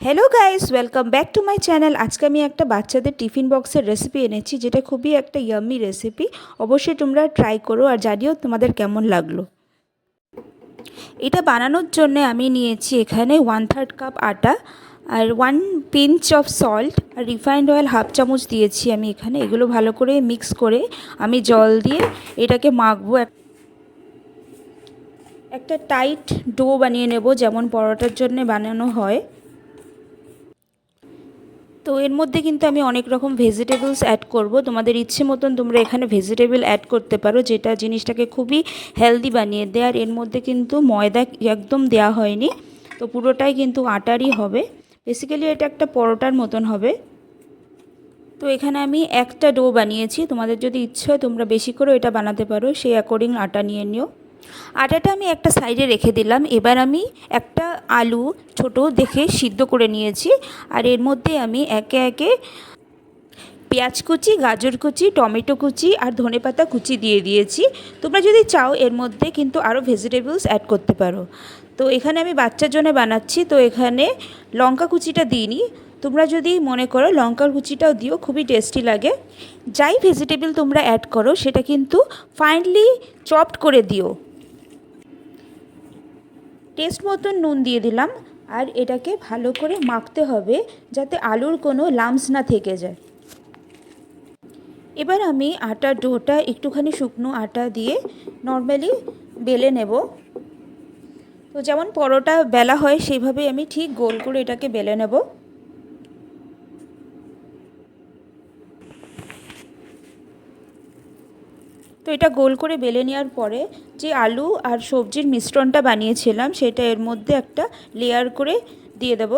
Hello guys, welcome back to my channel. আজকে আমি একটা বাচ্চাদের টিফিন বক্সের রেসিপি এনেছি, যেটা খুবই একটা ইয়াম্মি রেসিপি। অবশ্যই তোমরা ট্রাই করো আর জানিও তোমাদের কেমন লাগলো। এটা বানানোর জন্য আমি নিয়েছি এখানে 1/3 কাপ আটা আর 1 পিঞ্চ অফ সল্ট আর রিফাইন্ড অয়েল হাফ চামচ দিয়েছি আমি এখানে। এগুলো ভালো করে মিক্স করে আমি জল দিয়ে এটাকে মাখবো। একটা টাইট ডো বানিয়ে নেব, যেমন পরোটার জন্য বানানো হয়। তো এর মধ্যে কিন্তু আমি অনেক রকম ভেজিটেবলস অ্যাড করব। তোমাদের ইচ্ছে মতন তোমরা এখানে ভেজিটেবল অ্যাড করতে পারো, যেটা জিনিসটাকে খুবই হেলদি বানিয়ে দেয়। আর এর মধ্যে কিন্তু ময়দা একদম দেওয়া হয়নি, তো পুরোটাই কিন্তু আটারই হবে। বেসিক্যালি এটা একটা পরোটার মতন হবে। তো এখানে আমি একটা ডো বানিয়েছি, তোমাদের যদি ইচ্ছে হয় তোমরা বেশি করে এটা বানাতে পারো, সেই অ্যাকর্ডিং আটা নিয়ে নিও। আটাটা আমি একটা সাইডে রেখে দিলাম। এবার আমি একটা আলু ছোট দেখে সিদ্ধ করে নিয়েছি, আর এর মধ্যে আমি একে একে পেঁয়াজ কুচি, গাজর কুচি, টমেটো কুচি আর ধনেপাতা কুচি দিয়ে দিয়েছি। তোমরা যদি চাও এর মধ্যে কিন্তু আরও ভেজিটেবলস অ্যাড করতে পারো। তো এখানে আমি বাচ্চার জন্য বানাচ্ছি, তো এখানে লঙ্কা কুচিটা দিইনি। তোমরা যদি মনে করো লঙ্কার কুচিটাও দিও, খুবই টেস্টি লাগে। যাই ভেজিটেবল তোমরা অ্যাড করো সেটা কিন্তু ফাইনলি চপড করে দিও। টেস্ট মতন নুন দিয়ে দিলাম, আর এটাকে ভালো করে মাখতে হবে যাতে আলুর কোনো লাম্পস না থেকে যায়। এবার আমি আটার ডোটা একটুখানি শুকনো আটা দিয়ে নর্মালি বেলে নেব। তো যেমন পরোটা বেলা হয় সেইভাবেই আমি ঠিক গোল করে এটাকে বেলে নেব। তো এটা গোল করে বেলে নেওয়ার পরে যে আলু আর সবজির মিশ্রণটা বানিয়েছিলাম সেটা এর মধ্যে একটা লেয়ার করে দিয়ে দেব।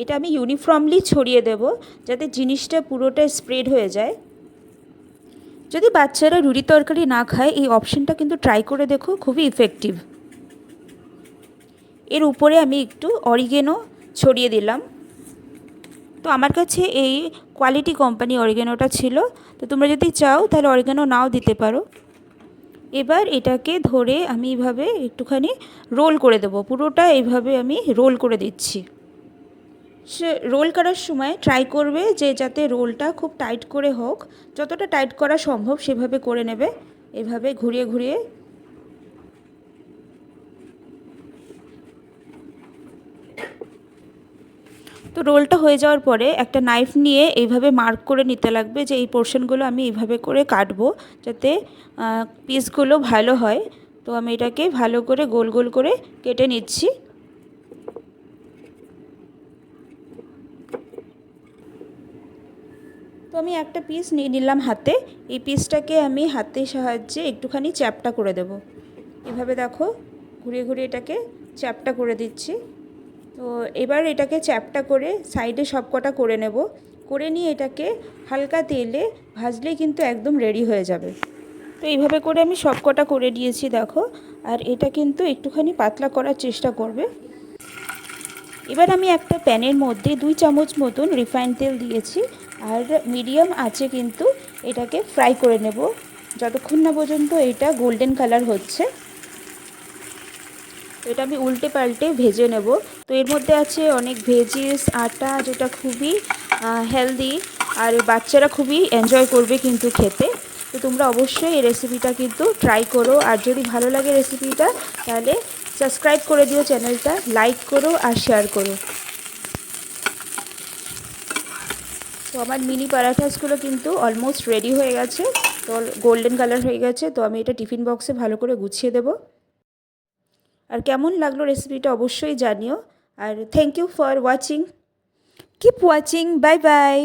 এটা আমি ইউনিফর্মলি ছড়িয়ে দেব যাতে জিনিসটা পুরোটা স্প্রেড হয়ে যায়। যদি বাচ্চারা রুটি তরকারি না খায়, এই অপশনটা কিন্তু ট্রাই করে দেখো, খুবই ইফেক্টিভ। এর উপরে আমি একটু অরিগেনো ছড়িয়ে দিলাম। তো আমার কাছে এই কোয়ালিটি কোম্পানি অরিগেনোটা ছিল, তো তোমরা যদি চাও তাহলে অরিগেনো নাও দিতে পারো। এবার এটাকে ধরে আমি এইভাবে একটুখানি রোল করে দেবো। পুরোটা এইভাবে আমি রোল করে দিচ্ছি। সে রোল করার সময় ট্রাই করবে যে যাতে রোলটা খুব টাইট করে হোক, যতটা টাইট করা সম্ভব সেভাবে করে নেবে, এভাবে ঘুরিয়ে ঘুরিয়ে। তো রোলটা হয়ে যাওয়ার পরে একটা নাইফ নিয়ে এইভাবে মার্ক করে নিতে লাগবে যে এই পোর্শনগুলো আমি এইভাবে করে কাটবো যাতে পিসগুলো ভালো হয়। তো আমি এটাকে ভালো করে গোল গোল করে কেটে নিচ্ছি। তো আমি একটা পিস নিয়ে নিলাম হাতে। এই পিসটাকে আমি হাতের সাহায্যে একটুখানি চ্যাপটা করে দেব। এভাবে দেখো ঘুরিয়ে ঘুরিয়ে এটাকে চ্যাপটা করে দিচ্ছি। তো এবার এটাকে চ্যাপটা করে সাইডে সবকটা করে নেব। করে নিয়ে এটাকে হালকা তেলে ভাজলেই কিন্তু একদম রেডি হয়ে যাবে। তো এইভাবে করে আমি সবকটা করে দিয়েছি দেখো। আর এটা কিন্তু একটুখানি পাতলা করার চেষ্টা করবে। এবার আমি একটা প্যানের মধ্যে 2 চামচ মতন রিফাইন্ড তেল দিয়েছি, আর মিডিয়াম আঁচে কিন্তু এটাকে ফ্রাই করে নেব যতক্ষণ না পর্যন্ত এটা গোল্ডেন কালার হচ্ছে। তো এটা আমি উল্টে পাল্টে ভেজে নেব। তো এর মধ্যে আছে অনেক ভেজিস, আটা, যেটা খুবই হেলদি, আর বাচ্চারা খুবই এনজয় করবে কিন্তু খেতে। তো তোমরা অবশ্যই এই রেসিপিটা কিন্তু ট্রাই করো, আর যদি ভালো লাগে রেসিপিটা তাহলে সাবস্ক্রাইব করে দিও চ্যানেলটা, লাইক করো আর শেয়ার করো। তো আমার মিনি পরাঠাসগুলো কিন্তু অলমোস্ট রেডি হয়ে গেছে, তো গোল্ডেন কালার হয়ে গেছে। তো আমি এটা টিফিন বক্সে ভালো করে গুছিয়ে দেবো। আর কেমন লাগলো রেসিপিটা অবশ্যই জানিও। আর thank you for watching, keep watching, bye by.